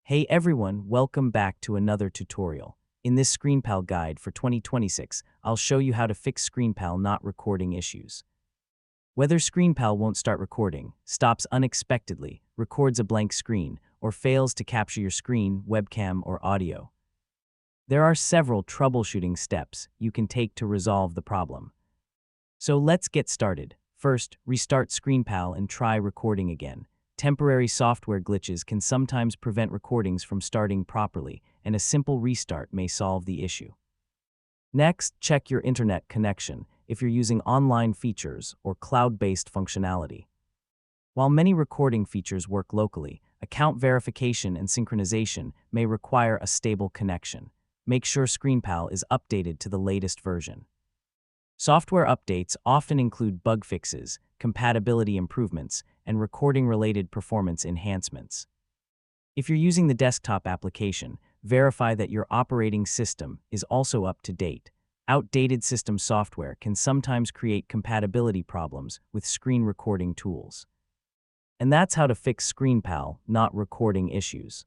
Hey everyone, welcome back to another tutorial. In this ScreenPal guide for 2026, I'll show you how to fix ScreenPal not recording issues. Whether ScreenPal won't start recording, stops unexpectedly, records a blank screen, or fails to capture your screen, webcam, or audio. There are several troubleshooting steps you can take to resolve the problem. So let's get started. First, restart ScreenPal and try recording again. Temporary software glitches can sometimes prevent recordings from starting properly, and a simple restart may solve the issue. Next, check your internet connection if you're using online features or cloud-based functionality. While many recording features work locally, account verification and synchronization may require a stable connection. Make sure ScreenPal is updated to the latest version. Software updates often include bug fixes, compatibility improvements, and recording-related performance enhancements. If you're using the desktop application, verify that your operating system is also up to date. Outdated system software can sometimes create compatibility problems with screen recording tools. And that's how to fix ScreenPal not recording issues.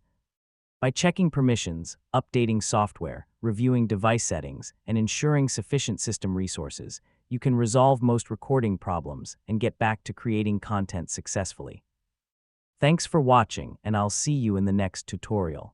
By checking permissions, updating software, reviewing device settings, and ensuring sufficient system resources, you can resolve most recording problems and get back to creating content successfully. Thanks for watching, and I'll see you in the next tutorial.